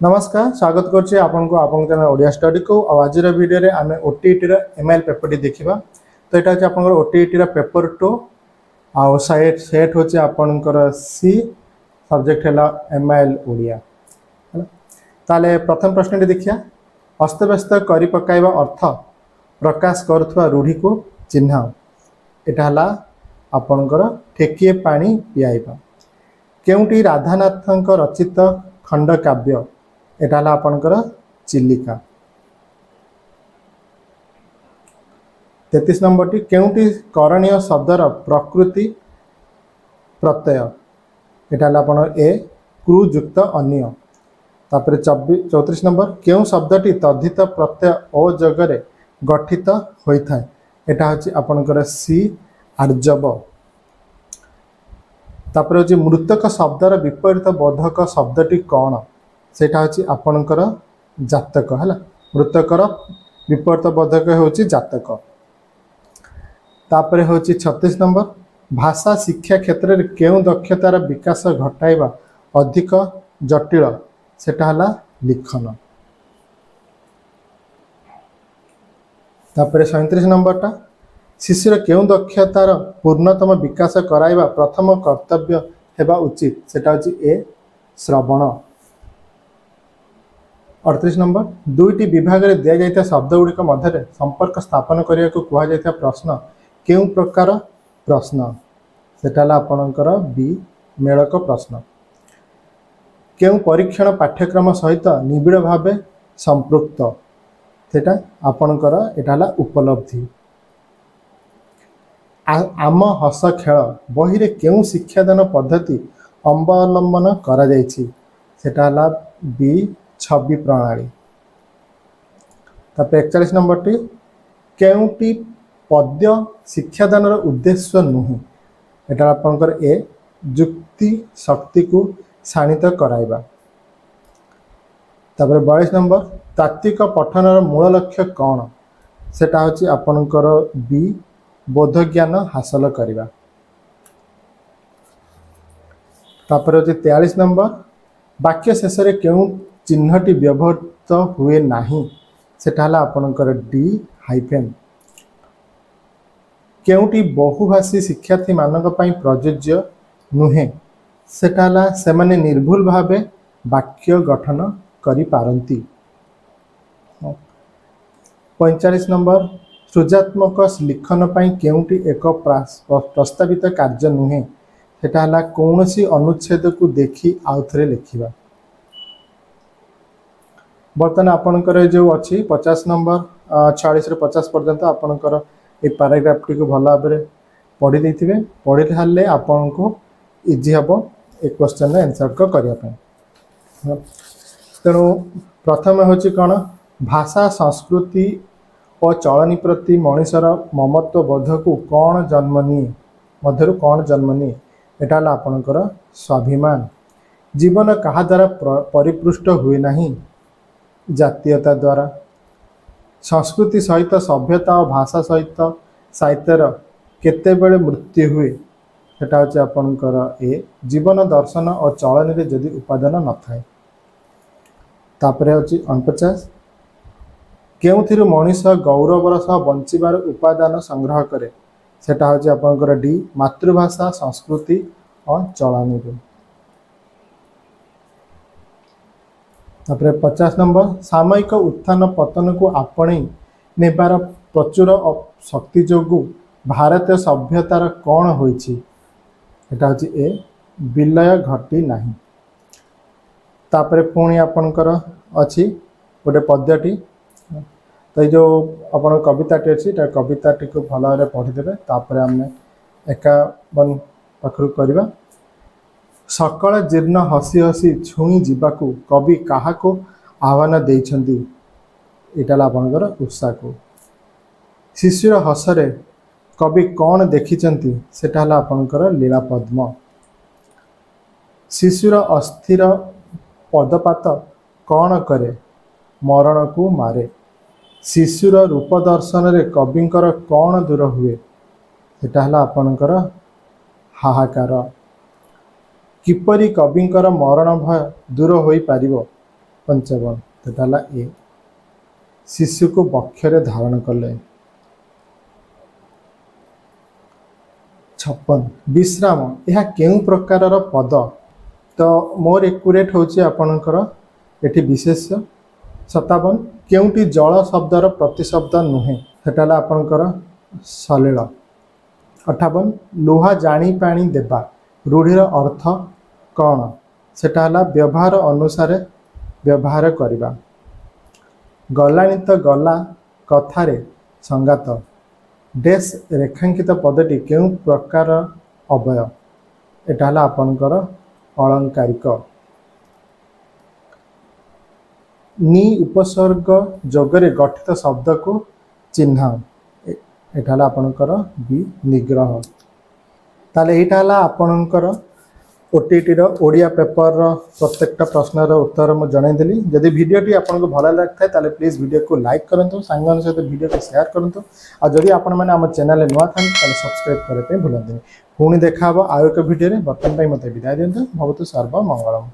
नमस्कार स्वागत करछि आपनको आपन चैनल ओडिया स्टडी को आज वीडियो रे आमे ओटीईटी रो एमआईएल पेपर टी देखिबा। तो एटा आपन ओटीईटी रो पेपर 2 आ सेट होछि आपनकर सी सब्जेक्ट हैला एमआईएल ओडिया। ताले प्रथम प्रश्न टी देखिया। अस्तव्यस्त करि पकाइबा अर्थ प्रकाश करथवा रूढ़ी को चिन्ह। एटा हला आपनकर ठेकिए पानी पियाइबा। केउटी राधानाथଙ୍କ रचित खंड काव्य एटा हला आपनकर चिलिका। 33 नंबर टी केउटी करणीय शब्दर प्रकृति प्रत्यय एटा हला आपन ए क्रू युक्त अन्य। तापर 34 नंबर केउ शब्दटी तद्धित प्रत्यय ओ जगरे गठित होइथाय एटा होछि आपनकर सी आर्जव। तापर होछि मृतक शब्दर विपरीत बोधक शब्दटी कौन सेटा होछि आपनकर जातक हला। मृतकर विपरीत बोधक होछि जातक। तापर होछि 36 नंबर भाषा शिक्षा क्षेत्र रे केउ दक्षतार विकास घटाइबा अधिक जटिल सेटा हला लिखन। तापर 37 नंबर टा शिशुर केउ दक्षतार पूर्णतम विकास कराइबा प्रथम कर्तव्य हेबा उचित सेटा होछि ए श्रवण। 38 नंबर दुईटी विभाग रे दिया जाइता शब्द गुड़िक मध्य संपर्क स्थापन करिया को कुहा जाइता प्रश्न केउ प्रकार प्रश्न सेटा हला आपनकर बी मेलक प्रश्न। केउ परीक्षण पाठ्यक्रम सहित निबिड़ भावे संपृक्त सेटा आपनकर एटा हला उपलब्धि। आम हस खेल बही रे केउ शिक्षादान पद्धति अवलंबन करा जाइछि सेटा हला बी छवि प्रणाली। तापर 41 नंबर टी केउटी पद्य शिक्षादान उद्देश्य नुहे एटा आपनकर ए युक्ति शक्ति को शाणित कराइबा। तापर 42 नंबर तात्विक पठनर मूल लक्ष्य कौन सेटा होछि आपनकर बी बोध ज्ञान हासिल करिबा। तापर होछि 43 नंबर वाक्य शेष रे केउ चिन्हटी व्यवहृत हुए नाही सेटा हला आपनकर डी हाइफेन। केउटी बहुभाषी शिक्षार्थी मानक पई प्रयोज्य नुहे सेटा हला सेमाने निर्भुल भावे वाक्य गठन करि पारंती। 45 नंबर सृजनात्मक लिखन पई केउटी एक प्रस्तावित कार्य नुहे सेटा हला कोनोसी अनुच्छेद को देखि आउथरे लिखिबा। बर्तमान आपनकर जो अच्छी 50 नंबर 46 रे 50 पर्यंत आपनकर ए पैराग्राफ टी को भला भाबरे पढ़ी देथिबे। पढ़ी हाले आपनको इजी हबो ए क्वेश्चन रे आंसर को करिया पय। तेणु प्रथम होछि कोन भाषा संस्कृति और चलनी प्रति मनुष्यर ममत्व बोध को कौन जन्म निये मध्यरु कौन जन्म निये एटा हला आपनकर स्वाभिमान। जीवन कहा द्वारा परिपृष्ट हुए नहीं जातीयता द्वारा। संस्कृति सहित सभ्यता और भाषा सहित साहित्यर केतेबेले मृत्यु हुए सेटा होछि आपनकर ए जीवन दर्शन और चलन रे जदि उपादान न थाए। तापरे होछि 49 केउथिरु मनुष्य गौरवर सह बंचिबार उपादान संग्रह करे सेटा होछि आपनकर डी मातृभाषा संस्कृति और चलन रे। तापर 50 नंबर सामयिक उत्थान पतन को आपणे नेबार प्रचुर शक्ति जोगु भारतीय सभ्यतार कौन होइछि एटा होछि ए विलय घटी नाही। तापर पुणी आपनकर अछि गोटे पद्यटी तो जो अपन कविताटी अछि ता कविताटी को भल रे पढ़ी देबे। तापर हमने 51 पखरु करबा। सकल जीर्ण हसी हसी छुई जीवाकू कवि काहा को आह्वान देइछंती एटा आपनकर उषा को। शिशुर हसरे कवि कौन देखिछंती सेटा हला आपनकर लीला पद्म। शिशुर अस्थिर पदपात कौन करे मरण को मारे। शिशुर रूप दर्शन रे कविंकर कौन दूर हुए सेटा हला आपनकर हाहाकार। किपरि कविंकर मरण भय दूर होई पारिबो 55 ସେଟା ହେଲା ଏ। शिशु को बक्षरे धारण कले 56 विश्राम यह केउ प्रकार पद तो मोर एक्यूरेट होची आपणकर एठी विशेष्य 57 केउटी जल शब्दर प्रतिशब्द नुहे सेटा होला आपणकर सलिल 58 लुहा जानी पानी देबा रूढ़ीर अर्थ कौन सेटा होला व्यवहार अनुसार व्यवहार करिबा गलानी तो गला कथारे संगात डेस रेखांकित पदटी केउ प्रकार अवय एटा होला आपणकर अलंकारिक नि उपसर्ग जोगरे गठित शब्द को चिन्ह एटा होला आपणकर बी निग्रह ताले एटा होला आपणकर ओटीटी रो ओडिया पेपर रो प्रत्येकटा प्रश्नर उत्तर मु जणाइदेली जदि वीडियोटी आपनको भल लागथाय ताले प्लीज वीडियो को लाइक करंतु सांगन सहित वीडियो को शेयर करंतु आ जदि आपण माने हम चैनल नुआ थान ताले सब्सक्राइब करे पे भूलंतु पुणी देखा आउ एक वीडियो रे बर्तन पई मते विदाय दियंतु भवतु सर्व मंगलम।